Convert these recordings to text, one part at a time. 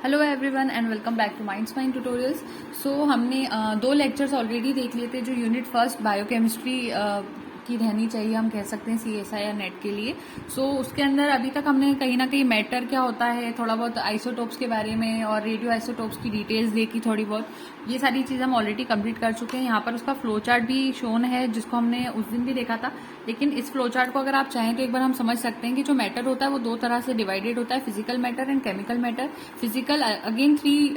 Hello everyone and welcome back to Minds Mind Tutorials. So हमने दो lectures already देख लिए थे जो यूनिट फर्स्ट बायोकेमिस्ट्री की रहनी चाहिए, हम कह सकते हैं CSI या नेट के लिए। सो उसके अंदर अभी तक हमने कहीं ना कहीं मैटर क्या होता है, थोड़ा बहुत आइसोटोप्स के बारे में और रेडियो आइसोटोप्स की डिटेल्स देखी थोड़ी बहुत। ये सारी चीज़ हम ऑलरेडी कंप्लीट कर चुके हैं। यहाँ पर उसका फ्लो चार्ट भी शोन है जिसको हमने उस दिन भी देखा था, लेकिन इस फ्लो चार्ट को अगर आप चाहें तो एक बार हम समझ सकते हैं कि जो मैटर होता है वो दो तरह से डिवाइडेड होता है, physical matter and chemical matter. Physical again 3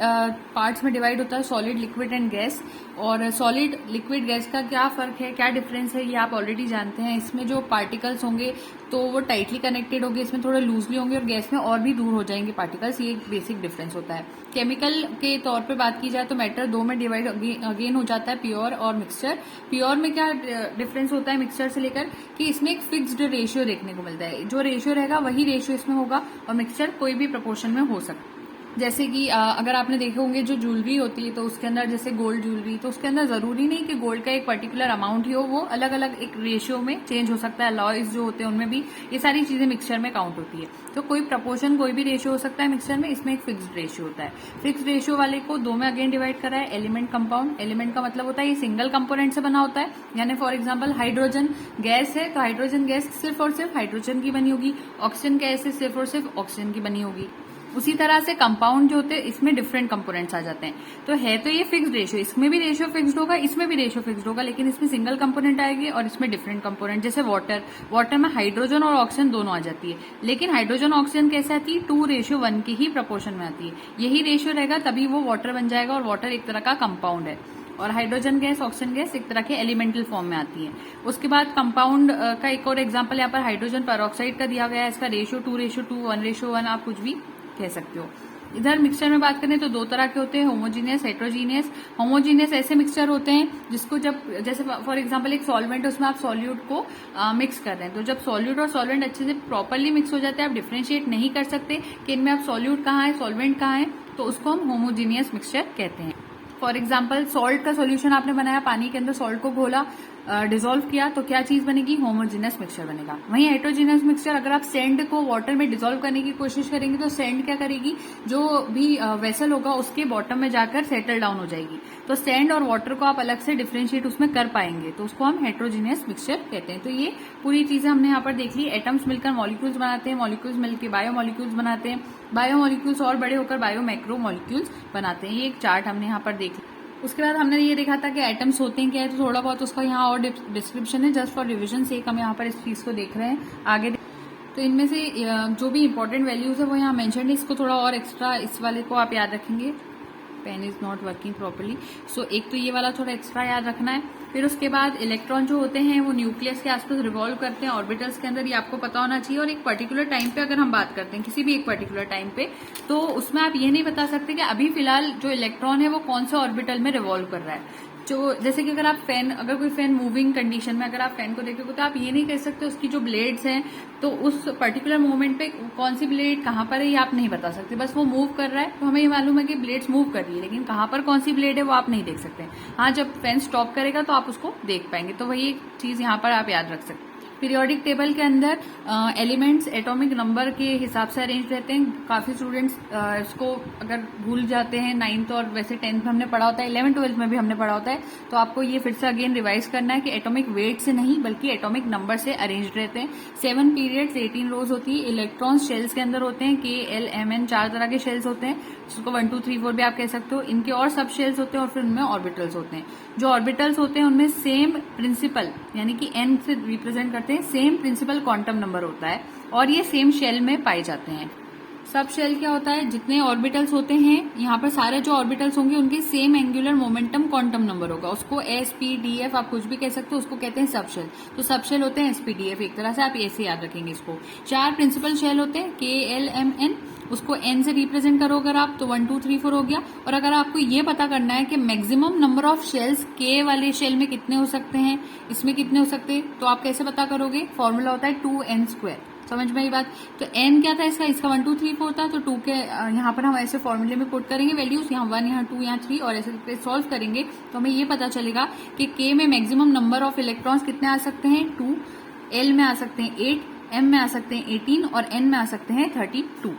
parts में डिवाइड होता है, सॉलिड, लिक्विड एंड गैस। और सॉलिड, लिक्विड, गैस का क्या फर्क है, क्या डिफरेंस है, ये आप ऑलरेडी जानते हैं। इसमें जो पार्टिकल्स होंगे तो वो टाइटली कनेक्टेड होंगे, इसमें थोड़े लूजली होंगे, और गैस में और भी दूर हो जाएंगे पार्टिकल्स। ये एक बेसिक डिफरेंस होता है। केमिकल के तौर पे बात की जाए तो मैटर दो में डिवाइड अगेन हो जाता है, प्योर और मिक्सचर। प्योर में क्या डिफरेंस होता है मिक्सचर से लेकर, कि इसमें एक फिक्स्ड रेशियो देखने को मिलता है, जो रेशियो रहेगा वही रेशियो इसमें होगा, और मिक्सचर कोई भी प्रपोर्शन में हो सकता है। जैसे कि अगर आपने देखे होंगे जो ज्वेलरी होती है तो उसके अंदर, जैसे गोल्ड ज्वेलरी, तो उसके अंदर जरूरी नहीं कि गोल्ड का एक पर्टिकुलर अमाउंट ही हो, वो अलग अलग एक रेशियो में चेंज हो सकता है। अलॉयज जो होते हैं उनमें भी ये सारी चीजें मिक्सचर में काउंट होती है। तो कोई प्रपोर्शन, कोई भी रेशियो हो सकता है मिक्सचर में, इसमें एक फिक्स्ड रेशियो होता है। फिक्स्ड रेशियो वाले को दो में अगेन डिवाइड करा है, एलिमेंट कंपाउंड। एलिमेंट का मतलब होता है ये सिंगल कंपोनेंट से बना होता है, यानी फॉर एग्जाम्पल हाइड्रोजन गैस है तो हाइड्रोजन गैस सिर्फ और सिर्फ हाइड्रोजन की बनी होगी। ऑक्सीजन गैस है सिर्फ और सिर्फ ऑक्सीजन की बनी होगी। उसी तरह से कंपाउंड जो होते हैं इसमें डिफरेंट कंपोनेंट्स आ जाते हैं। तो है तो ये फिक्स्ड रेशियो, इसमें भी रेशियो फिक्स्ड होगा, इसमें भी रेशियो फिक्स्ड होगा, लेकिन इसमें सिंगल कंपोनेंट आएगी और इसमें डिफरेंट कंपोनेंट। जैसे वाटर में हाइड्रोजन और ऑक्सीजन दोनों आ जाती है, लेकिन हाइड्रोजन ऑक्सीजन कैसे आती है, 2:1 की ही प्रपोर्शन में आती है। यही रेशियो रहेगा तभी वो वाटर बन जाएगा, और वाटर एक तरह का कंपाउंड है, और हाइड्रोजन गैस, ऑक्सीजन गैस एक तरह के एलिमेंटल फॉर्म में आती है। उसके बाद कंपाउंड का एक और एग्जांपल यहाँ पर हाइड्रोजन पेरोक्साइड का दिया गया है। इसका रेशियो 2:2, 1:1, आप कुछ भी कह सकते हो। इधर मिक्सचर में बात करें तो दो तरह के होते हैं, होमोजीनियस, हेट्रोजीनियस। होमोजीनियस ऐसे मिक्सचर होते हैं जिसको जब, जैसे फॉर एग्जांपल एक सॉल्वेंट, उसमें आप सॉल्यूट को मिक्स कर रहे हैं, तो जब सॉल्यूट और सॉल्वेंट अच्छे से प्रॉपरली मिक्स हो जाते हैं, आप डिफ्रेंशिएट नहीं कर सकते कि इनमें आप सॉल्यूट कहाँ है, सॉल्वेंट कहाँ है, तो उसको हम होमोजीनियस मिक्सचर कहते हैं। फॉर एग्जाम्पल सॉल्ट का सोल्यूशन आपने बनाया, पानी के अंदर सॉल्ट को घोला, डिसॉल्व किया, तो क्या चीज बनेगी, होमोजीनियस मिक्सचर बनेगा। वहीं हेट्रोजीनियस मिक्सचर, अगर आप सैंड को वाटर में डिसॉल्व करने की कोशिश करेंगे तो सैंड क्या करेगी, जो भी वेसल होगा उसके बॉटम में जाकर सेटल डाउन हो जाएगी। तो सैंड और वाटर को आप अलग से डिफ्रेंशिएट उसमें कर पाएंगे, तो उसको हम हेट्रोजीनियस मिक्सचर कहते हैं। तो ये पूरी चीजें हमने यहाँ पर देख ली। एटम्स मिलकर मॉलिक्यूल्स बनाते हैं, मॉलिक्यूल्स मिलकर बायोमॉलिक्यूल्स बनाते हैं, बायोमॉलिक्यूल्स और बड़े होकर बायोमैक्रोमॉलिक्यूल्स बनाते हैं। ये एक चार्ट हमने यहाँ पर देख लिया। उसके बाद हमने ये देखा था कि एटम्स होते हैं क्या है, तो थोड़ा बहुत उसका यहाँ और डिस्क्रिप्शन है, जस्ट फॉर रिविजन से हम यहाँ पर इस चीज को देख रहे हैं आगे। तो इनमें से जो भी इंपॉर्टेंट वैल्यूज है वो यहाँ मेंशन है, इसको थोड़ा और एक्स्ट्रा, इस वाले को आप याद रखेंगे। Pen is not working properly, so एक तो ये वाला थोड़ा एक्स्ट्रा याद रखना है। फिर उसके बाद इलेक्ट्रॉन जो होते हैं वो न्यूक्लियस के आसपास रिवॉल्व करते हैं ऑर्बिटल्स के अंदर, ये आपको पता होना चाहिए। और एक पर्टिकुलर टाइम पे अगर हम बात करते हैं, किसी भी एक पर्टिकुलर टाइम पे, तो उसमें आप ये नहीं बता सकते कि अभी फिलहाल जो इलेक्ट्रॉन है वो कौन से ऑर्बिटल में रिवॉल्व कर रहा है। जो जैसे कि अगर आप फैन, अगर कोई फैन मूविंग कंडीशन में अगर आप फैन को देखोगे तो आप ये नहीं कह सकते उसकी जो ब्लेड्स हैं तो उस पर्टिकुलर मोमेंट पे कौन सी ब्लेड कहाँ पर है ये आप नहीं बता सकते। बस वो मूव कर रहा है तो हमें ये मालूम है कि ब्लेड्स मूव कर रही है, लेकिन कहाँ पर कौन सी ब्लेड है वो आप नहीं देख सकते। हाँ, जब फैन स्टॉप करेगा तो आप उसको देख पाएंगे। तो वही एक चीज यहाँ पर आप याद रख सकते हैं। पीरियोडिक टेबल के अंदर एलिमेंट्स एटॉमिक नंबर के हिसाब से अरेंज रहते हैं। काफी स्टूडेंट्स इसको अगर भूल जाते हैं, 9th और वैसे 10th में हमने पढ़ा होता है, 11th 12th में भी हमने पढ़ा होता है, तो आपको ये फिर से अगेन रिवाइज करना है कि एटॉमिक वेट से नहीं बल्कि एटॉमिक नंबर से अरेंज रहते हैं। 7 पीरियड्स, 18 रोज होती है। इलेक्ट्रॉन्स शेल्स के अंदर होते हैं, KLMN 4 तरह के शेल्स होते हैं, जिसको 1 2 3 4 भी आप कह सकते हो। इनके और सब शेल्स होते हैं और फिर उनमें ऑर्बिटल्स होते हैं। जो ऑर्बिटल्स होते हैं उनमें सेम प्रिंसिपल, यानी कि n से रिप्रेजेंट करते हैं, सेम प्रिंसिपल क्वांटम नंबर होता है, और ये सेम शेल में पाए जाते हैं। सब शेल क्या होता है, जितने ऑर्बिटल्स होते हैं यहाँ पर सारे जो ऑर्बिटल्स होंगे उनके same angular momentum quantum number होगा। उसको SPDF आप कुछ भी कह सकते हो, उसको कहते हैं सब शेल। तो सब शेल होते हैं SPDF, एक तरह से आप ऐसे याद रखेंगे इसको। 4 प्रिंसिपल शेल होते हैं, KLMN, उसको n से रिप्रेजेंट करो अगर आप, तो 1 2 3 4 हो गया। और अगर आपको ये पता करना है कि maximum number of shells K वाले शेल में कितने हो सकते हैं, इसमें कितने हो सकते हैं, तो आप कैसे पता करोगे, फॉर्मूला होता है 2n²। समझ में आई बात। तो n क्या था इसका 1 2 3 4 था, तो 2 के यहाँ पर हम ऐसे फॉर्मूले में पुट करेंगे वैल्यूज, यहाँ 1 यहाँ 2 यहाँ 3, और ऐसे सॉल्व करेंगे तो हमें ये पता चलेगा कि K में मैक्सिमम नंबर ऑफ इलेक्ट्रॉन्स कितने आ सकते हैं, 2, L में आ सकते हैं 8, M में आ सकते हैं 18 और N में आ सकते हैं 32।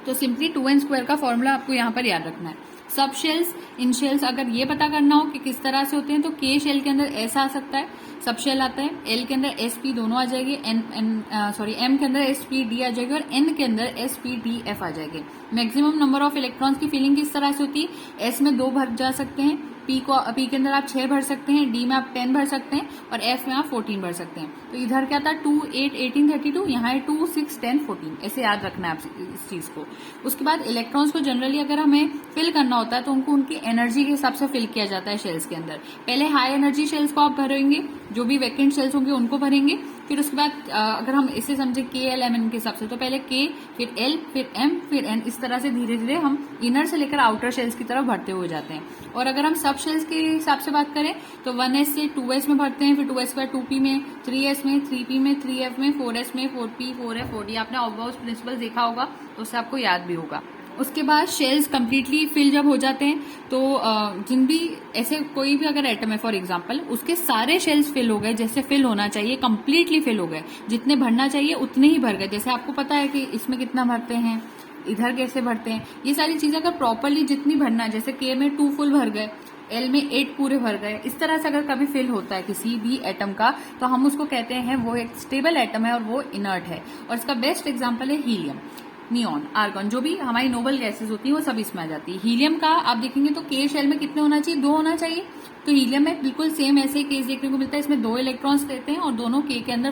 तो सिंपली 2n² का फॉर्मूला आपको यहाँ पर याद रखना है। सब शेल्स, इन शेल्स अगर ये पता करना हो कि किस तरह से होते हैं तो के शेल के अंदर एस आ सकता है, सब शेल आता है, एल के अंदर एस पी दोनों आ जाएगी, एम के अंदर एस पी डी आ जाएगी और एन के अंदर एस पी डी एफ आ जाएगी। मैक्सिमम नंबर ऑफ इलेक्ट्रॉन्स की फिलिंग किस तरह से होती है, एस में 2 भर जा सकते हैं, पी के अंदर आप 6 भर सकते हैं, डी में आप 10 भर सकते हैं और एफ में आप 14 भर सकते हैं। तो इधर क्या था 2, 8, 18, 32, यहाँ है 2, 6, 10, 14, ऐसे याद रखना है आप इस चीज को। उसके बाद इलेक्ट्रॉन्स को जनरली अगर हमें फिल करना होता है तो उनको उनकी एनर्जी के हिसाब से फिल किया जाता है शेल्स के अंदर। पहले हाई एनर्जी शेल्स को आप भरेंगे, जो भी वैकेंट शेल्स होंगे उनको भरेंगे, फिर उसके बाद अगर हम इसे समझे के एल एम एन के हिसाब से तो पहले के, फिर एल, फिर एम, फिर एन, इस तरह से धीरे धीरे हम इनर से लेकर आउटर शेल्स की तरफ भरते हुए जाते हैं। और अगर हम सब शेल्स के हिसाब से बात करें तो 1s से 2s में भरते हैं, फिर 2s के बाद 2p में, 3s में, 3p में, 3f में, 4s में, 4p, 4f, 4d। आपने ऑब्वियस प्रिंसिपल देखा होगा तो उससे आपको याद भी होगा। उसके बाद शेल्स कंप्लीटली फिल जब हो जाते हैं तो जिन भी ऐसे कोई भी अगर एटम है फॉर एग्जांपल, उसके सारे शेल्स फिल हो गए जैसे फिल होना चाहिए, कंप्लीटली फिल हो गए, जितने भरना चाहिए उतने ही भर गए। जैसे आपको पता है कि इसमें कितना भरते हैं, इधर कैसे भरते हैं, ये सारी चीजें अगर प्रॉपरली जितनी भरना है, जैसे के में 2 फुल भर गए, एल में 8 पूरे भर गए, इस तरह से अगर कभी फिल होता है किसी भी एटम का तो हम उसको कहते हैं वो एक स्टेबल एटम है और वो इनर्ट है। और इसका बेस्ट एग्जाम्पल है हीलियम, नियॉन, आर्गन, जो भी हमारी नोबल गैसेस होती है वो सब इसमें आ जाती है। हीलियम का आप देखेंगे तो के शेल में कितने होना चाहिए, 2 होना चाहिए। तो हीलियम में बिल्कुल सेम ऐसे ही केस देखने को मिलता है, इसमें 2 इलेक्ट्रॉन्स देते हैं और दोनों के अंदर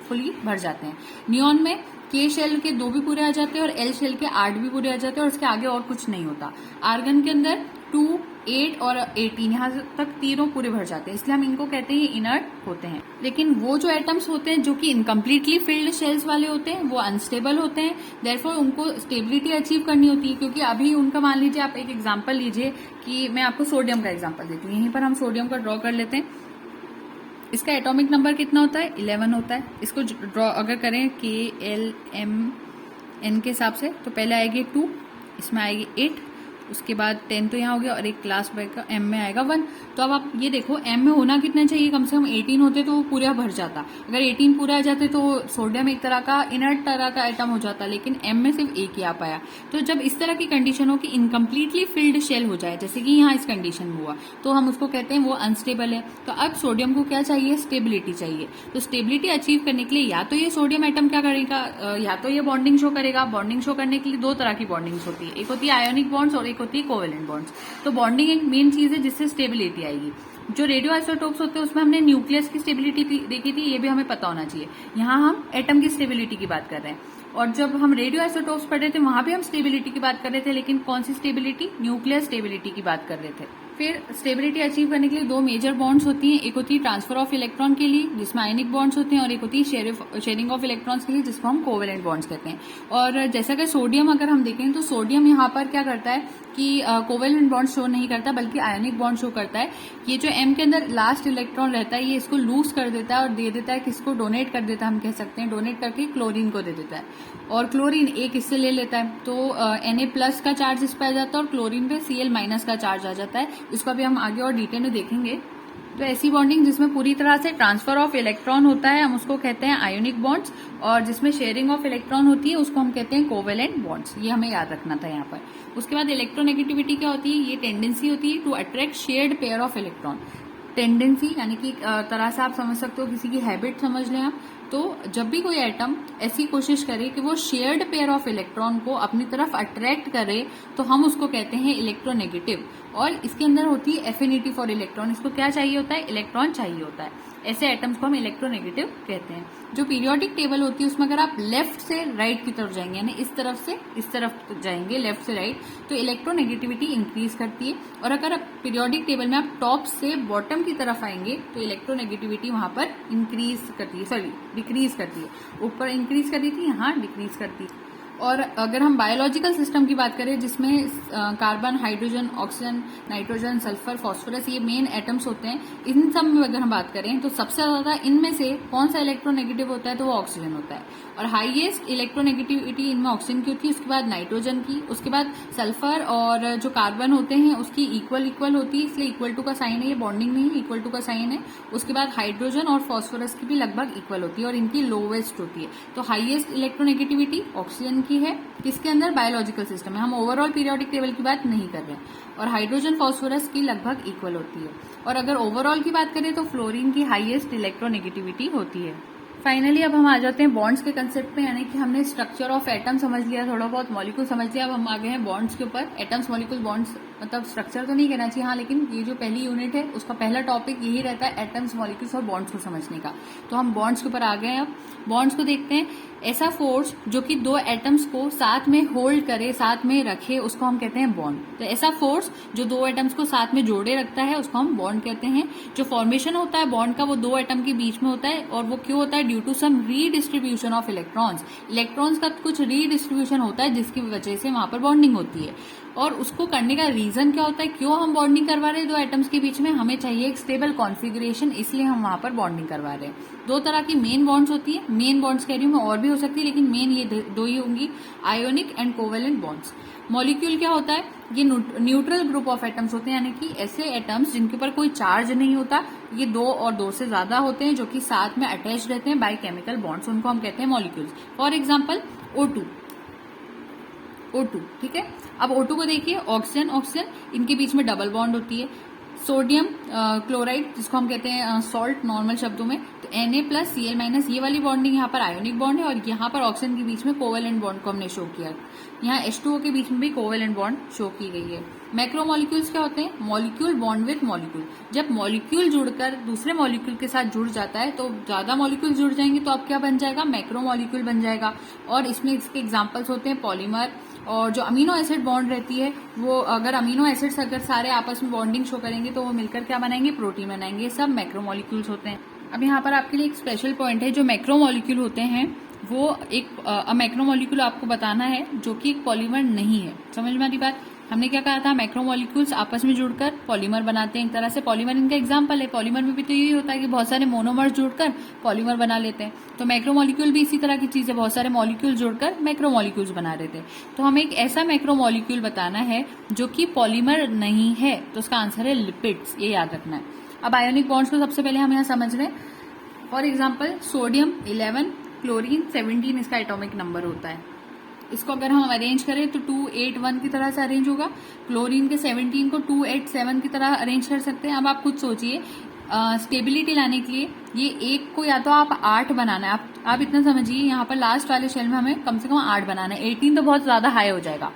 फुली भर जाते हैं। नियॉन में के शेल के 2 भी पूरे आ जाते हैं और एल शेल के 8 भी पूरे आ जाते हैं और उसके आगे और कुछ नहीं होता। आर्गन के अंदर 2, 8 और 18 यहाँ तक तीनों पूरे भर जाते हैं, इसलिए हम इनको कहते हैं इनर्ट होते हैं। लेकिन वो जो एटम्स होते हैं जो कि इनकम्प्लीटली फिल्ड शेल्स वाले होते हैं वो अनस्टेबल होते हैं, देयरफॉर उनको स्टेबिलिटी अचीव करनी होती है। क्योंकि अभी उनका मान लीजिए आप एक एग्जाम्पल लीजिए कि मैं आपको सोडियम का एग्जाम्पल देती हूँ, यहीं पर हम सोडियम का ड्रॉ कर लेते हैं। इसका एटॉमिक नंबर कितना होता है, 11 होता है। इसको ड्रॉ अगर करें के एल एम एन के हिसाब से तो पहले आएगी 2, इसमें आएगी 8, उसके बाद 10 तो यहाँ हो गया और एक क्लास बाय का एम में आएगा 1। तो अब आप ये देखो एम में होना कितना चाहिए, कम से कम 18 होते तो वो पूरा भर जाता। अगर 18 पूरा आ जाते तो सोडियम एक तरह का इनर्ट तरह का आइटम हो जाता, लेकिन एम में सिर्फ एक ही आ पाया। तो जब इस तरह की कंडीशन हो कि इनकम्प्लीटली फिल्ड शेल हो जाए, जैसे कि यहाँ इस कंडीशन में हुआ, तो हम उसको कहते हैं वो अनस्टेबल है। तो अब सोडियम को क्या चाहिए, स्टेबिलिटी चाहिए। तो स्टेबिलिटी अचीव करने के लिए या तो ये सोडियम एटम क्या करेगा, या तो ये बॉन्डिंग शो करेगा। बॉन्डिंग शो करने के लिए 2 तरह की बॉन्डिंग्स होती है, एक होती है आयोनिक बॉन्ड्स और एक होती है कोवेलेंट बॉन्ड्स। तो बॉन्डिंग एक मेन चीज है जिससे स्टेबिलिटी आएगी। जो रेडियो आइसोटोप्स होते हैं उसमें हमने न्यूक्लियस की स्टेबिलिटी देखी थी, ये भी हमें पता होना चाहिए। यहाँ हम एटम की स्टेबिलिटी की बात कर रहे हैं। और जब हम रेडियो आइसोटोप्स पढ़ रहे थे वहां भी हम स्टेबिलिटी की बात कर रहे थे, लेकिन कौन सी स्टेबिलिटी, न्यूक्लियर स्टेबिलिटी की बात कर रहे थे। फिर स्टेबिलिटी अचीव करने के लिए 2 मेजर बॉन्ड्स होती हैं, एक होती है ट्रांसफर ऑफ इलेक्ट्रॉन के लिए जिसमें आयनिक बॉन्ड्स होते हैं और एक होती है शेयरिंग ऑफ इलेक्ट्रॉन्स के लिए जिसको हम कोवेलेंट बॉन्ड्स कहते हैं। और जैसा कि सोडियम अगर हम देखें तो सोडियम यहाँ पर क्या करता है कि कोवेलेंट बॉन्ड शो नहीं करता बल्कि आयनिक बॉन्ड शो करता है। ये जो एम के अंदर लास्ट इलेक्ट्रॉन रहता है ये इसको लूज कर देता है और दे देता है, किसको डोनेट कर देता है, हम कह सकते हैं डोनेट करके क्लोरीन को दे देता है। और क्लोरीन एक इससे ले लेता है तो Na+ का चार्ज इस पर आ जाता है और क्लोरीन पे Cl- का चार्ज आ जाता है। इसको अभी हम आगे और डिटेल में देखेंगे। तो ऐसी बॉन्डिंग जिसमें पूरी तरह से ट्रांसफर ऑफ इलेक्ट्रॉन होता है हम उसको कहते हैं आयोनिक बॉन्ड्स, और जिसमें शेयरिंग ऑफ इलेक्ट्रॉन होती है उसको हम कहते हैं कोवेलेंट बॉन्ड्स। ये हमें याद रखना था यहाँ पर। उसके बाद इलेक्ट्रोनेगेटिविटी क्या होती है, ये टेंडेंसी होती है to attract shared pair of electron. Tendency यानी कि तरह से आप समझ सकते हो, किसी की हैबिट समझ लें आप। तो जब भी कोई एटम ऐसी कोशिश करे कि वो शेयर्ड पेयर ऑफ इलेक्ट्रॉन को अपनी तरफ अट्रैक्ट करे तो हम उसको कहते हैं इलेक्ट्रोनेगेटिव। और इसके अंदर होती है एफिनिटी फॉर इलेक्ट्रॉन, इसको क्या चाहिए होता है, इलेक्ट्रॉन चाहिए होता है। ऐसे एटम्स को हम इलेक्ट्रोनेगेटिव कहते हैं। जो पीरियोडिक टेबल होती है उसमें अगर आप लेफ्ट से राइट की तरफ जाएंगे यानी इस तरफ से इस तरफ जाएंगे लेफ्ट से राइट तो इलेक्ट्रोनेगेटिविटी इंक्रीज करती है, और अगर पीरियोडिक टेबल में आप टॉप से बॉटम की तरफ आएंगे तो इलेक्ट्रोनेगेटिविटी वहां पर इंक्रीज करती है, सॉरी डिक्रीज करती है। ऊपर इंक्रीज कर रही थी, यहाँ डिक्रीज करती है। और अगर हम बायोलॉजिकल सिस्टम की बात करें जिसमें carbon, hydrogen, oxygen, nitrogen, sulphur, phosphorus ये मेन एटम्स होते हैं, इन सब में अगर हम बात करें तो सबसे ज्यादा इनमें से कौन सा इलेक्ट्रोनेगेटिव होता है तो वो ऑक्सीजन होता है। और हाईएस्ट इलेक्ट्रोनेगेटिविटी इनमें ऑक्सीजन की होती है, उसके बाद नाइट्रोजन की, उसके बाद सल्फर और जो कार्बन होते हैं उसकी इक्वल होती है, इसलिए इक्वल टू का साइन है, ये बॉन्डिंग नहीं इक्वल टू का साइन है। उसके बाद हाइड्रोजन और फास्फोरस की भी लगभग इक्वल होती है और इनकी लोवेस्ट होती है। तो हाईएस्ट इलेक्ट्रोनेगेटिविटी ऑक्सीजन की की है, किसके अंदर, बायोलॉजिकल सिस्टम में। हम ओवरऑल पीरियोडिक टेबल की बात नहीं कर रहे हैं। और हाइड्रोजन फॉस्फोरस की लगभग इक्वल होती है। और अगर ओवरऑल की बात करें तो फ्लोरीन की हाईएस्ट इलेक्ट्रोनेगेटिविटी होती है। फाइनली अब हम आ जाते हैं बॉन्ड्स के कंसेप्ट पे, यानी कि हमने स्ट्रक्चर ऑफ एटम समझ लिया, थोड़ा बहुत मॉलिक्यूल समझ लिया। अब हम आ गए हैं बॉन्ड्स के ऊपर। एटम्स, मॉलिक्यूल, बॉन्ड्स, मतलब स्ट्रक्चर तो नहीं कहना चाहिए, हाँ, लेकिन ये जो पहली यूनिट है उसका पहला टॉपिक यही रहता है, एटम्स, मॉलिक्यूल्स और बॉन्ड्स को समझने का। तो हम बॉन्ड्स के ऊपर आ गए हैं। अब बॉन्ड्स को देखते हैं। ऐसा फोर्स जो कि दो एटम्स को साथ में होल्ड करे, साथ में रखे, उसको हम कहते हैं बॉन्ड। तो ऐसा फोर्स जो दो एटम्स को साथ में जोड़े रखता है उसको हम बॉन्ड कहते हैं। जो फॉर्मेशन होता है बॉन्ड का वो दो एटम के बीच में होता है, और वो क्यों होता है, due to some redistribution of electrons. Electrons का कुछ रीडिस्ट्रीब्यूशन होता है जिसकी वजह से वहां पर बॉन्डिंग होती है। और उसको करने का रीजन क्या होता है, क्यों हम बॉन्डिंग करवा रहे हैं दो एटम्स के बीच में, हमें चाहिए एक स्टेबल कॉन्फिगरेशन, इसलिए हम वहां पर बॉन्डिंग करवा रहे हैं। दो तरह की मेन बॉन्ड्स होती है, मेन बॉन्ड्स कह रही हूं मैं, और भी हो सकती है लेकिन मेन ये दो ही होंगी, ionic and covalent bonds. Molecule क्या होता है, ये न्यूट्रल ग्रुप ऑफ एटम्स होते हैं, यानी कि ऐसे एटम्स जिनके ऊपर कोई चार्ज नहीं होता, ये दो और दो से ज्यादा होते हैं जो कि साथ में अटैच रहते हैं बाय केमिकल बॉन्ड्स, उनको हम कहते हैं मॉलिक्यूल्स। फॉर एग्जाम्पल O2, ठीक है। अब O2 को देखिए, ऑक्सीजन ऑक्सीजन, इनके बीच में डबल बॉन्ड होती है। सोडियम क्लोराइड, जिसको हम कहते हैं सॉल्ट नॉर्मल शब्दों में, तो Na+Cl-, ये वाली बॉन्डिंग यहाँ पर आयोनिक बॉन्ड है, और यहाँ पर ऑक्सीजन के बीच में कोवेलेंट बॉन्ड को हमने शो किया। यहाँ H2O के बीच में भी कोवेलेंट बॉन्ड शो की गई है। मैक्रोमोलिक्यूल्स क्या होते हैं, मॉलिक्यूल बॉन्ड विथ मॉलिक्यूल। जब मॉलिक्यूल जुड़कर दूसरे मॉलिक्यूल के साथ जुड़ जाता है तो ज्यादा मॉलिक्यूल जुड़ जाएंगे तो अब क्या बन जाएगा, मैक्रोमोलिक्यूल बन जाएगा। और इसमें इसके एग्जाम्पल्स होते हैं पॉलीमर, और जो अमीनो एसिड बॉन्ड रहती है वो, अगर अमीनो एसिड्स अगर सारे आपस में बॉन्डिंग शो करेंगे तो वो मिलकर क्या बनाएंगे, प्रोटीन बनाएंगे। सब मैक्रोमोलिक्यूल्स होते हैं। अब यहाँ पर आपके लिए एक स्पेशल पॉइंट है, जो मैक्रोमोलिक्यूल होते हैं वो एक मैक्रोमोलिक्यूल आपको बताना है जो कि एक पॉलीमर नहीं है। समझ में आ रही बात। हमने क्या कहा था, मैक्रोमोलिक्यूल्स आपस में जुड़कर पॉलीमर बनाते हैं। एक तरह से पॉलीमर इनका एग्जांपल है। पॉलीमर में भी तो यही होता है कि बहुत सारे मोनोमर्स जुड़कर पॉलीमर बना लेते हैं। तो मैक्रोमोलिक्यूल भी इसी तरह की चीज है, बहुत सारे मॉलिक्यूल जुड़कर मैक्रोमोलिक्यूल्स बना रहे थे। तो हमें एक ऐसा मैक्रोमोलिक्यूल बताना है जो कि पॉलीमर नहीं है, तो उसका आंसर है लिपिड्स, ये याद रखना है। अब आयोनिक बॉन्ड्स को सबसे पहले हम यहाँ समझ रहे हैं। फॉर एग्जाम्पल सोडियम 11, क्लोरीन 17 इसका एटॉमिक नंबर होता है। इसको अगर हम अरेंज करें तो 281 की तरह से अरेंज होगा। क्लोरीन के 17 को 287 की तरह अरेंज कर सकते हैं। अब आप खुद सोचिए, स्टेबिलिटी लाने के लिए ये एक को या तो आप 8 बनाना है, आप इतना समझिए, यहाँ पर लास्ट वाले शेल में हमें कम से कम 8 बनाना है। 18 तो बहुत ज्यादा हाई हो जाएगा,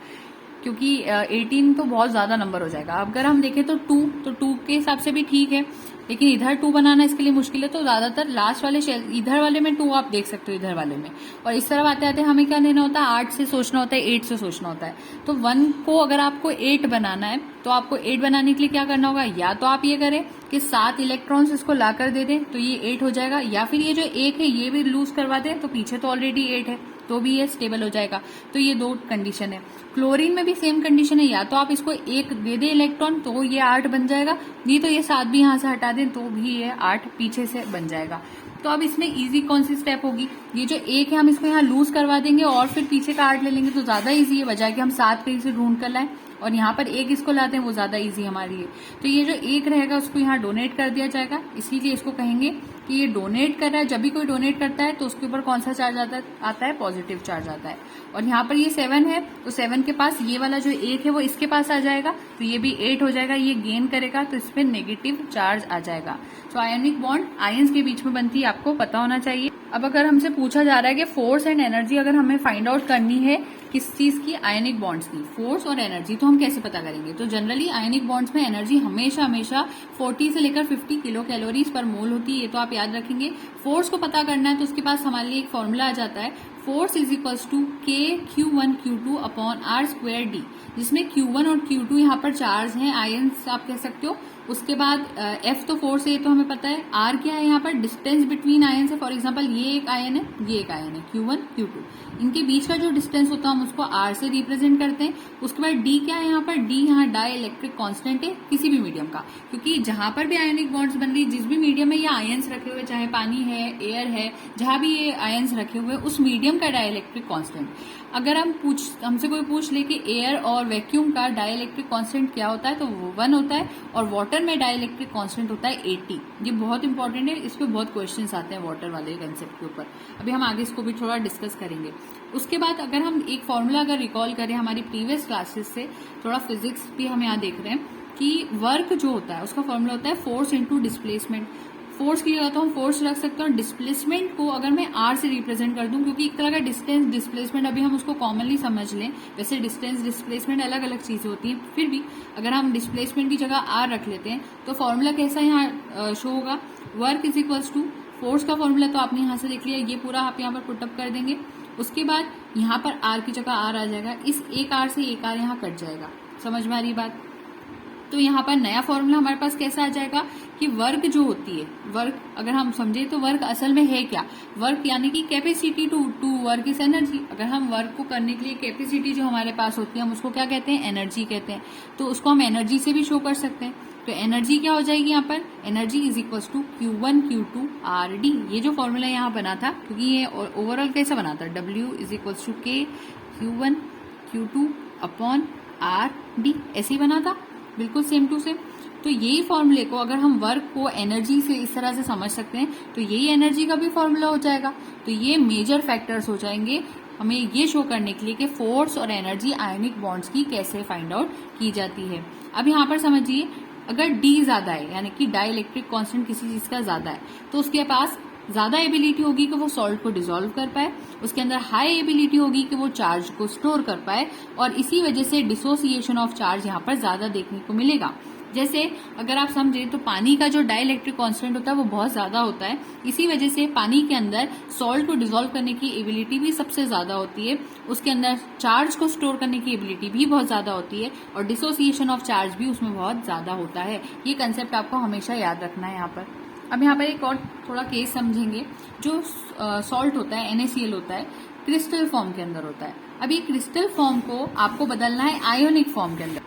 क्योंकि 18 तो बहुत ज्यादा नंबर हो जाएगा। अगर हम देखें तो 2 के हिसाब से भी ठीक है, लेकिन इधर 2 बनाना इसके लिए मुश्किल है, तो ज्यादातर लास्ट वाले शेल इधर वाले में 2 आप देख सकते हो, इधर वाले में। और इस तरफ आते आते हमें क्या लेना होता है, 8 से सोचना होता है, 8 से सोचना होता है। तो 1 को अगर आपको 8 बनाना है तो आपको 8 बनाने के लिए क्या करना होगा, या तो आप ये करें कि 7 इलेक्ट्रॉन्स इसको लाकर दे दें तो ये 8 हो जाएगा, या फिर ये जो 1 है ये भी लूज करवा दें तो पीछे तो ऑलरेडी 8 है तो भी ये स्टेबल हो जाएगा। तो ये 2 कंडीशन है। क्लोरीन में भी सेम कंडीशन है, या तो आप इसको 1 दे दे इलेक्ट्रॉन तो ये 8 बन जाएगा, नहीं तो ये 7 भी यहाँ से हटा दें तो भी ये 8 पीछे से बन जाएगा। तो अब इसमें इजी कौन सी स्टेप होगी, ये जो 1 है हम इसको यहाँ लूज करवा देंगे और फिर पीछे का 8 ले लेंगे तो ज्यादा इजी है, बजाय कि हम 7 कहीं से ढूंढ कर लाएं और यहाँ पर 1 इसको लाते हैं, वो ज्यादा इजी हमारे लिए। तो ये जो 1 रहेगा उसको यहाँ डोनेट कर दिया जाएगा, इसीलिए इसको कहेंगे कि ये डोनेट कर रहा है। जब भी कोई डोनेट करता है तो उसके ऊपर कौन सा चार्ज आता है, पॉजिटिव चार्ज आता है। और यहाँ पर ये 7 है तो 7 के पास ये वाला जो 1 है वो इसके पास आ जाएगा, तो ये भी 8 हो जाएगा, ये गेन करेगा तो इस पे नेगेटिव चार्ज आ जाएगा। तो आयोनिक बॉन्ड आयंस के बीच में बनती है, आपको पता होना चाहिए। अब अगर हमसे पूछा जा रहा है कि फोर्स एंड एनर्जी अगर हमें फाइंड आउट करनी है किस चीज की, आयनिक बॉन्ड्स की, फोर्स और एनर्जी, तो हम कैसे पता करेंगे। तो जनरली आयनिक बॉन्ड्स में एनर्जी हमेशा 40 से लेकर 50 किलो कैलोरीज पर मोल होती है, ये तो आप याद रखेंगे। फोर्स को पता करना है तो उसके पास हमारे लिए एक फॉर्मूला आ जाता है, force is equals to KQ1 Q2 upon R²D, जिसमें Q1 और Q2 यहाँ पर चार्ज हैं, आयंस आप कह सकते हो। उसके बाद F तो फोर्स है, तो हमें पता है। R क्या है, यहाँ पर डिस्टेंस बिटवीन आयंस है। फॉर एग्जांपल ये एक आयन है, ये एक आयन है, Q1 Q2, इनके बीच का जो डिस्टेंस होता है हम उसको R से रिप्रेजेंट करते हैं। उसके बाद D क्या है, यहाँ पर D यहाँ डाई इलेक्ट्रिक कांस्टेंट है किसी भी मीडियम का, क्योंकि जहां पर भी आयनिक बॉन्ड्स बन रही, जिस भी मीडियम में ये आयंस रखे हुए, चाहे पानी है, एयर है, जहां भी ये आयंस रखे हुए, उस मीडियम सोडियम का डाइलेक्ट्रिक कांस्टेंट। अगर हमसे कोई पूछ ले कि एयर और वैक्यूम का डाइलेक्ट्रिक कांस्टेंट क्या होता है, तो वो 1 होता है, और वाटर में डाइलेक्ट्रिक कांस्टेंट होता है 80। ये बहुत इंपॉर्टेंट है, इस पे बहुत क्वेश्चंस आते हैं वाटर वाले कंसेप्ट के ऊपर। अभी हम आगे इसको भी थोड़ा डिस्कस करेंगे। उसके बाद अगर हम एक फॉर्मूला अगर रिकॉल करें हमारी प्रीवियस क्लासेस से, थोड़ा फिजिक्स भी हम यहाँ देख रहे हैं कि वर्क जो होता है उसका फॉर्मूला होता है फोर्स इंटू डिस्प्लेसमेंट। फोर्स की जगह तो हम फोर्स रख सकते हैं, और डिस्प्लेसमेंट को अगर मैं आर से रिप्रेजेंट कर दूं, क्योंकि एक तरह का डिस्टेंस डिस्प्लेसमेंट अभी हम उसको कॉमनली समझ लें, वैसे डिस्टेंस डिस्प्लेसमेंट अलग अलग चीजें होती हैं, फिर भी अगर हम डिस्प्लेसमेंट की जगह आर रख लेते हैं तो फॉर्मूला कैसा यहाँ शो होगा, work is equals to force का फॉर्मूला तो आपने यहाँ से देख लिया, ये पूरा आप यहाँ पर पुटअप कर देंगे। उसके बाद यहाँ पर आर की जगह आर आ जाएगा, इस एक आर से एक आर यहाँ कट जाएगा। समझ में आ रही बात? तो यहाँ पर नया फॉर्मूला हमारे पास कैसा आ जाएगा कि वर्क जो होती है, वर्क अगर हम समझे तो वर्क असल में है क्या, वर्क यानी कि capacity to work is energy. अगर हम वर्क को करने के लिए कैपेसिटी जो हमारे पास होती है हम उसको क्या कहते हैं, एनर्जी कहते हैं। तो उसको हम एनर्जी से भी शो कर सकते हैं। तो एनर्जी क्या हो जाएगी यहाँ पर, energy is equals to Q1 Q2 RD। ये जो फॉर्मूला यहाँ बना था, क्योंकि ये ओवरऑल कैसा बना था, W is equals to K Q1 Q2 upon RD, ऐसे ही बना था, बिल्कुल सेम टू सेम। तो यही फॉर्मूले को अगर हम वर्क को एनर्जी से इस तरह से समझ सकते हैं तो यही एनर्जी का भी फॉर्मूला हो जाएगा। तो ये मेजर फैक्टर्स हो जाएंगे हमें ये शो करने के लिए कि फोर्स और एनर्जी आयनिक बॉन्ड्स की कैसे फाइंड आउट की जाती है। अब यहाँ पर समझिए, अगर D ज्यादा है यानी कि डाइलेक्ट्रिक कांस्टेंट किसी चीज का ज्यादा है, तो उसके पास ज्यादा एबिलिटी होगी कि वो सॉल्ट को डिसॉल्व कर पाए, उसके अंदर हाई एबिलिटी होगी कि वो चार्ज को स्टोर कर पाए, और इसी वजह से डिसोसिएशन ऑफ चार्ज यहाँ पर ज्यादा देखने को मिलेगा। जैसे अगर आप समझें तो पानी का जो डाइलेक्ट्रिक कांस्टेंट होता है वो बहुत ज्यादा होता है, इसी वजह से पानी के अंदर सॉल्ट को डिसॉल्व करने की एबिलिटी भी सबसे ज्यादा होती है, उसके अंदर चार्ज को स्टोर करने की एबिलिटी भी बहुत ज्यादा होती है, और डिसोसिएशन ऑफ चार्ज भी उसमें बहुत ज्यादा होता है। ये कंसेप्ट आपको हमेशा याद रखना है यहाँ पर। अब यहाँ पर एक और थोड़ा केस समझेंगे। जो सॉल्ट होता है NaCl होता है, क्रिस्टल फॉर्म के अंदर होता है। अब ये क्रिस्टल फॉर्म को आपको बदलना है आयोनिक फॉर्म के अंदर।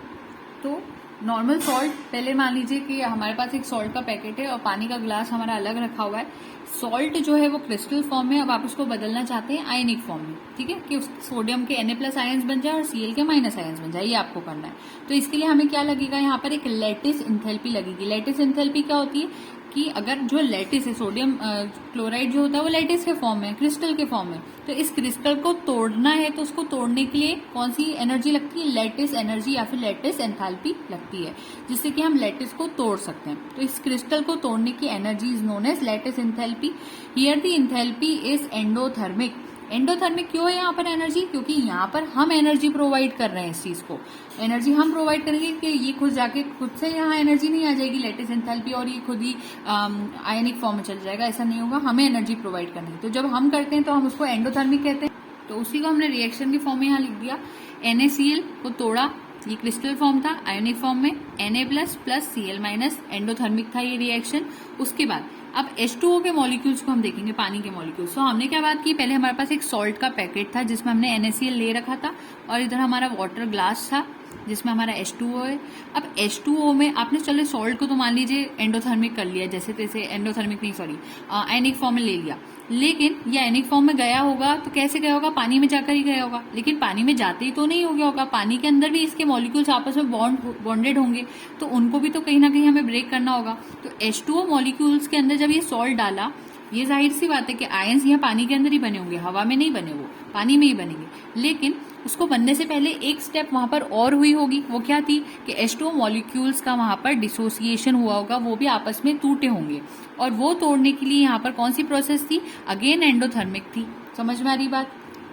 तो नॉर्मल सॉल्ट, पहले मान लीजिए कि हमारे पास एक सॉल्ट का पैकेट है और पानी का ग्लास हमारा अलग रखा हुआ है। सॉल्ट जो है वो क्रिस्टल फॉर्म में, अब आप उसको बदलना चाहते हैं आयनिक फॉर्म में, ठीक है, कि उस सोडियम के Na+ आयंस बन जाए और Cl के माइनस आयंस बन जाए, ये आपको करना है। तो इसके लिए हमें क्या लगेगा, यहाँ पर एक लैटिस एंथैल्पी लगेगी। लैटिस एंथैल्पी क्या होती है कि अगर जो लैटिस है, सोडियम क्लोराइड जो होता है वो लैटिस के फॉर्म में, क्रिस्टल के फॉर्म में, तो इस क्रिस्टल को तोड़ना है तो उसको तोड़ने के लिए कौन सी एनर्जी लगती है, लैटिस एनर्जी या फिर लैटिस एंथैल्पी लगती है, जिससे कि हम लैटिस को तोड़ सकते हैं। तो इस क्रिस्टल को तोड़ने की energy is known as lattice enthalpy. Here the enthalpy is endothermic. Endothermic क्यों है यहाँ पर एनर्जी, क्योंकि यहाँ पर हम एनर्जी प्रोवाइड कर रहे हैं, इस चीज को एनर्जी हम प्रोवाइड करेंगे कि ये खुद जाके खुद से यहाँ एनर्जी नहीं आ जाएगी लैटिस एंथैल्पी और ये खुद ही आयनिक फॉर्म में चल जाएगा, ऐसा नहीं होगा, हमें एनर्जी प्रोवाइड करनी है। तो जब हम करते हैं तो हम उसको एंडोथर्मिक कहते हैं। तो उसी को हमने रिएक्शन के फॉर्म में यहाँ लिख दिया, NaCl को तोड़ा, ये क्रिस्टल फॉर्म था, आयोनिक फॉर्म में Na+ + Cl-, एंडोथर्मिक था ये रिएक्शन। उसके बाद अब H2O के मॉलिक्यूल्स को हम देखेंगे, पानी के मॉलिक्यूल्स। तो हमने क्या बात की, पहले हमारे पास एक सॉल्ट का पैकेट था जिसमें हमने NaCl ले रखा था, और इधर हमारा वाटर ग्लास था जिसमें हमारा H2O है। अब H2O में आपने चले सॉल्ट को तो मान लीजिए एंडोथर्मिक कर लिया, जैसे तैसे, एंडोथर्मिक नहीं सॉरी आयनिक फॉर्म में ले लिया, लेकिन ये आयनिक फॉर्म में गया होगा तो कैसे गया होगा, पानी में जाकर ही गया होगा, लेकिन पानी में जाते ही तो नहीं हो गया होगा, पानी के अंदर भी इसके मॉलिक्यूल्स आपस में बॉन्डेड होंगे, तो उनको भी तो कहीं ना कहीं हमें ब्रेक करना होगा। तो H2O मॉलिक्यूल्स के अंदर जब ये सॉल्ट डाला, ये जाहिर सी बात है कि आयंस यहाँ पानी के अंदर ही बने होंगे, हवा में नहीं बने, वो पानी में ही बनेंगे, लेकिन उसको बनने से पहले एक स्टेप वहां पर और हुई होगी। वो क्या थी कि H2O मॉलिक्यूल्स का वहां पर डिसोसिएशन हुआ होगा, वो भी आपस में टूटे होंगे, और वो तोड़ने के लिए यहाँ पर कौन सी प्रोसेस थी, अगेन एंडोथर्मिक थी। समझ में आ रही बात?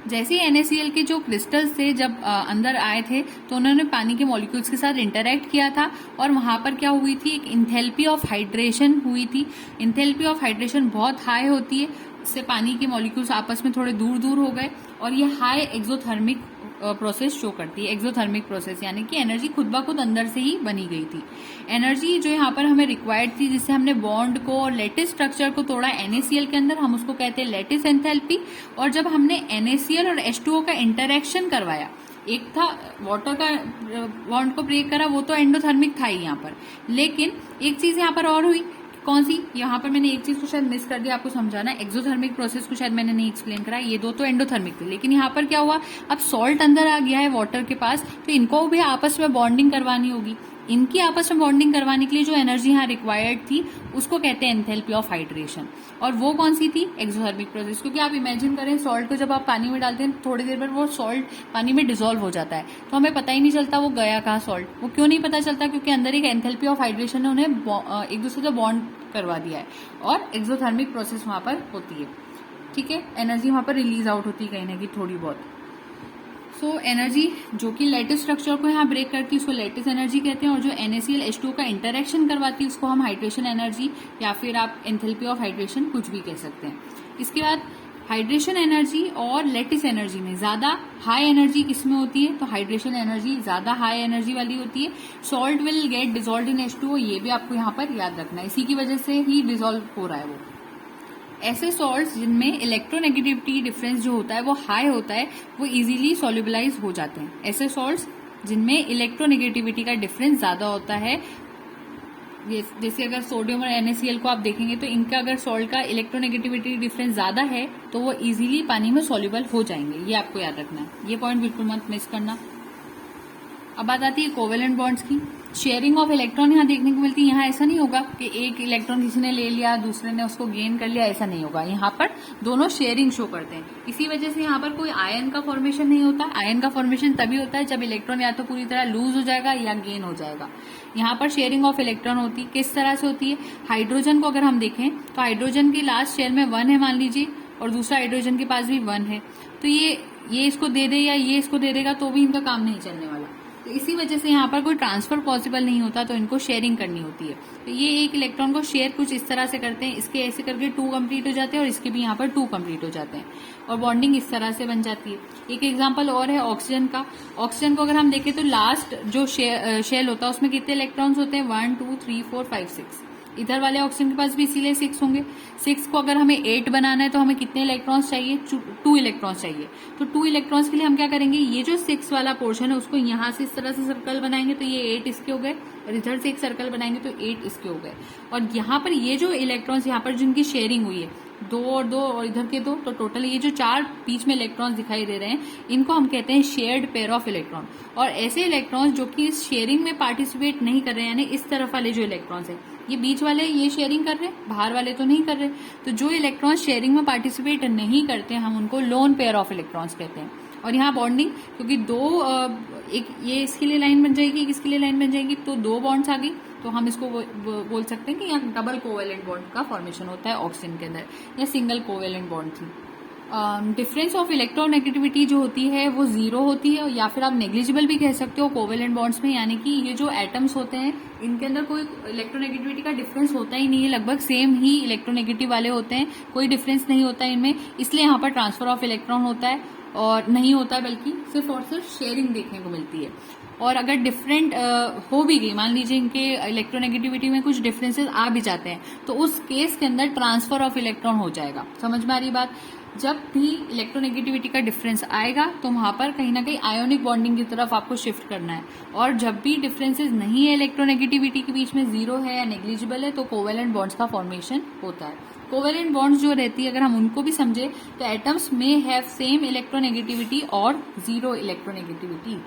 जैसे ही NaCl के जो क्रिस्टल्स थे जब अंदर आए थे तो उन्होंने पानी के मॉलिक्यूल्स के साथ इंटरैक्ट किया था, और वहां पर क्या हुई थी, एक इंथैल्पी ऑफ हाइड्रेशन हुई थी। इंथैल्पी ऑफ हाइड्रेशन बहुत हाई होती है, इससे पानी के मॉलिक्यूल्स आपस में थोड़े दूर दूर हो गए, और ये हाई एक्सोथर्मिक प्रोसेस शो करती है। एक्सोथर्मिक प्रोसेस यानी कि एनर्जी खुद ब खुद अंदर से ही बनी गई थी। एनर्जी जो यहाँ पर हमें रिक्वायर्ड थी, जिससे हमने बॉन्ड को और लैटिस स्ट्रक्चर को तोड़ा NaCl के अंदर, हम उसको कहते हैं लैटिस एंथैल्पी। और जब हमने NaCl और H2O का इंटरेक्शन करवाया, एक था वाटर का बॉन्ड को ब्रेक करा, वो तो एंडोथर्मिक था ही यहाँ पर, लेकिन एक चीज यहाँ पर और हुई, कौन सी, यहाँ पर मैंने एक चीज को शायद मिस कर दिया आपको समझाना, एक्सोथर्मिक प्रोसेस को शायद मैंने नहीं एक्सप्लेन करा, ये दो तो एंडोथर्मिक थे, लेकिन यहाँ पर क्या हुआ, अब सॉल्ट अंदर आ गया है वाटर के पास, तो इनको भी आपस में बॉन्डिंग करवानी होगी। इनकी आपस में बॉन्डिंग करवाने के लिए जो एनर्जी यहाँ रिक्वायर्ड थी उसको कहते हैं एंथैल्पी ऑफ हाइड्रेशन, और वो कौन सी थी, एक्सोथर्मिक प्रोसेस। क्योंकि आप इमेजिन करें सॉल्ट को जब आप पानी में डालते हैं थोड़ी देर बाद वो सॉल्ट पानी में डिसॉल्व हो जाता है, तो हमें पता ही नहीं चलता वो गया कहाँ सॉल्ट। वो क्यों नहीं पता चलता, क्योंकि अंदर एक एंथैल्पी ऑफ हाइड्रेशन ने उन्हें एक दूसरे से बॉन्ड करवा दिया है, और एक्सोथर्मिक प्रोसेस वहां पर होती है। ठीक है, एनर्जी वहां पर रिलीज आउट होती है कहीं ना कहीं थोड़ी बहुत। सो एनर्जी जो कि लैटिस स्ट्रक्चर को यहाँ ब्रेक करती है उसको लैटिस एनर्जी कहते हैं, और जो NaCl H2 का इंटरेक्शन करवाती है उसको हम हाइड्रेशन एनर्जी या फिर आप एंथैल्पी ऑफ हाइड्रेशन कुछ भी कह सकते हैं। इसके बाद हाइड्रेशन एनर्जी और लैटिस एनर्जी में ज्यादा हाई एनर्जी किसमें होती है, तो हाइड्रेशन एनर्जी ज्यादा हाई एनर्जी वाली होती है। Salt will get dissolve in H2O, ये भी आपको यहाँ पर याद रखना है, इसी की वजह से ही डिजोल्व हो रहा है वो। ऐसे सॉल्ट्स जिनमें इलेक्ट्रोनेगेटिविटी डिफरेंस जो होता है वो हाई होता है वो इजीली सॉल्युबलाइज हो जाते हैं। ऐसे सॉल्ट्स जिनमें इलेक्ट्रोनेगेटिविटी का डिफरेंस ज्यादा होता है, जैसे अगर सोडियम और NaCl को आप देखेंगे तो इनका अगर सॉल्ट का इलेक्ट्रोनेगेटिविटी डिफरेंस ज्यादा है तो वो इजीली पानी में सॉल्युबल हो जाएंगे, ये आपको याद रखना है, ये पॉइंट बिल्कुल मत मिस करना। अब बात आती है कोवेलेंट बॉन्ड्स की। शेयरिंग ऑफ इलेक्ट्रॉन यहाँ देखने को मिलती है, यहाँ ऐसा नहीं होगा कि एक इलेक्ट्रॉन किसी ने ले लिया दूसरे ने उसको गेन कर लिया, ऐसा नहीं होगा, यहाँ पर दोनों शेयरिंग शो करते हैं। इसी वजह से यहाँ पर कोई आयन का फॉर्मेशन नहीं होता। आयन का फॉर्मेशन तभी होता है जब इलेक्ट्रॉन या तो पूरी तरह लूज हो जाएगा या गेन हो जाएगा। यहाँ पर शेयरिंग ऑफ इलेक्ट्रॉन होती है, किस तरह से होती है, हाइड्रोजन को अगर हम देखें तो हाइड्रोजन की लास्ट शेयर में 1 है मान लीजिए, और दूसरा हाइड्रोजन के पास भी 1 है, तो ये इसको दे दे या ये इसको दे देगा तो भी इनका काम नहीं चलने वाला। तो इसी वजह से यहाँ पर कोई ट्रांसफर पॉसिबल नहीं होता, तो इनको शेयरिंग करनी होती है। तो ये एक इलेक्ट्रॉन को शेयर कुछ इस तरह से करते हैं, इसके ऐसे करके 2 कंप्लीट हो जाते हैं और इसके भी यहाँ पर 2 कंप्लीट हो जाते हैं, और बॉन्डिंग इस तरह से बन जाती है। एक एग्जांपल और है ऑक्सीजन का। ऑक्सीजन को अगर हम देखें तो लास्ट जो शेल होता है उसमें कितने इलेक्ट्रॉन्स होते हैं, 1 2 3 4 5 6। इधर वाले ऑक्सीजन के पास भी इसीलिए 6 होंगे। 6 को अगर हमें 8 बनाना है तो हमें कितने इलेक्ट्रॉन्स चाहिए, 2 इलेक्ट्रॉन्स चाहिए। तो 2 इलेक्ट्रॉन्स के लिए हम क्या करेंगे, ये जो 6 वाला पोर्शन है उसको यहाँ से इस तरह से सर्कल बनाएंगे तो ये 8 इसके हो गए, और इधर से एक सर्कल बनाएंगे तो 8 इसके हो गए। और यहाँ पर ये जो इलेक्ट्रॉन्स यहाँ पर जिनकी शेयरिंग हुई है 2 और 2 और इधर के 2, तो टोटल ये जो 4 बीच में इलेक्ट्रॉन्स दिखाई दे रहे हैं इनको हम कहते हैं शेयर्ड पेयर ऑफ इलेक्ट्रॉन। और ऐसे इलेक्ट्रॉन्स जो कि इस शेयरिंग में पार्टिसिपेट नहीं कर रहे हैं, यानी इस तरफ वाले जो इलेक्ट्रॉन्स है, ये बीच वाले ये शेयरिंग कर रहे हैं, बाहर वाले तो नहीं कर रहे, तो जो इलेक्ट्रॉन्स शेयरिंग में पार्टिसिपेट नहीं करते हम उनको लोन पेयर ऑफ इलेक्ट्रॉन्स कहते हैं। और यहाँ बॉन्डिंग क्योंकि एक ये इसके लिए लाइन बन जाएगी, एक इसके लिए लाइन बन जाएगी, तो 2 बॉन्ड्स आ गई, तो हम इसको बोल सकते हैं कि यहाँ डबल कोवेलेंट बॉन्ड का फॉर्मेशन होता है ऑक्सीजन के अंदर, या सिंगल कोवेलेंट बॉन्ड थी। डिफरेंस ऑफ इलेक्ट्रोनेगेटिविटी जो होती है वो 0 होती है, या फिर आप नेग्लिजिबल भी कह सकते हो कोवेलेंट बॉन्ड्स में, यानी कि ये जो एटम्स होते हैं इनके अंदर कोई इलेक्ट्रोनेगेटिविटी का डिफरेंस होता ही नहीं है, लगभग सेम ही इलेक्ट्रोनेगेटिव वाले होते हैं, कोई डिफरेंस नहीं होता है इनमें, इसलिए यहाँ पर ट्रांसफर ऑफ इलेक्ट्रॉन होता है और नहीं होता है, बल्कि सिर्फ और सिर्फ शेयरिंग देखने को मिलती है। और अगर डिफरेंट हो भी गई, मान लीजिए इनके इलेक्ट्रोनेगेटिविटी में कुछ डिफरेंसेस आ भी जाते हैं, तो उस केस के अंदर ट्रांसफर ऑफ इलेक्ट्रॉन हो जाएगा। समझ में आ रही बात, जब भी इलेक्ट्रोनेगेटिविटी का डिफरेंस आएगा तो वहां पर कहीं ना कहीं आयोनिक बॉन्डिंग की तरफ आपको शिफ्ट करना है, और जब भी डिफरेंसेस नहीं है इलेक्ट्रोनेगेटिविटी के बीच में, 0 है या नेग्लिजिबल है, तो कोवेलेंट बॉन्ड्स का फॉर्मेशन होता है। कोवेलेंट बॉन्ड्स जो रहती है अगर हम उनको भी समझे तो एटम्स में हैव सेम इलेक्ट्रोनेगेटिविटी और 0 इलेक्ट्रोनेगेटिविटी।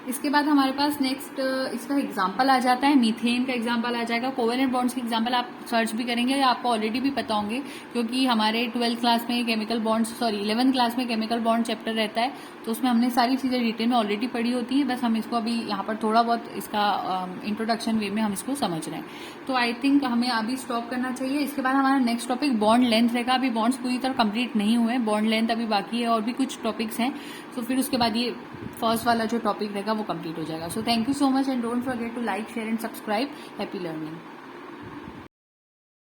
इसके बाद हमारे पास नेक्स्ट इसका एग्जाम्पल आ जाता है, मीथेन का एग्जाम्पल आ जाएगा। कोवेलेंट बॉन्ड्स के एग्जाम्पल आप सर्च भी करेंगे या आपको ऑलरेडी भी पता होंगे, क्योंकि हमारे 12th क्लास में केमिकल बॉन्ड्स 11th क्लास में केमिकल बॉन्ड चैप्टर रहता है, तो उसमें हमने सारी चीजें डिटेल में ऑलरेडी पढ़ी होती है, बस हम इसको अभी यहाँ पर थोड़ा बहुत इसका इंट्रोडक्शन वे में हम इसको समझ रहे हैं। तो आई थिंक हमें अभी स्टॉप करना चाहिए। इसके बाद हमारा नेक्स्ट टॉपिक बॉन्ड लेंथ रहेगा। अभी बॉन्ड्स पूरी तरह कंप्लीट नहीं हुए, बॉन्ड लेंथ अभी बाकी है और भी कुछ टॉपिक्स हैं, तो फिर उसके बाद ये फर्स्ट वाला जो टॉपिक रहेगा वो कंप्लीट हो जाएगा। So thank you so much and don't forget to like, share and subscribe. Happy learning.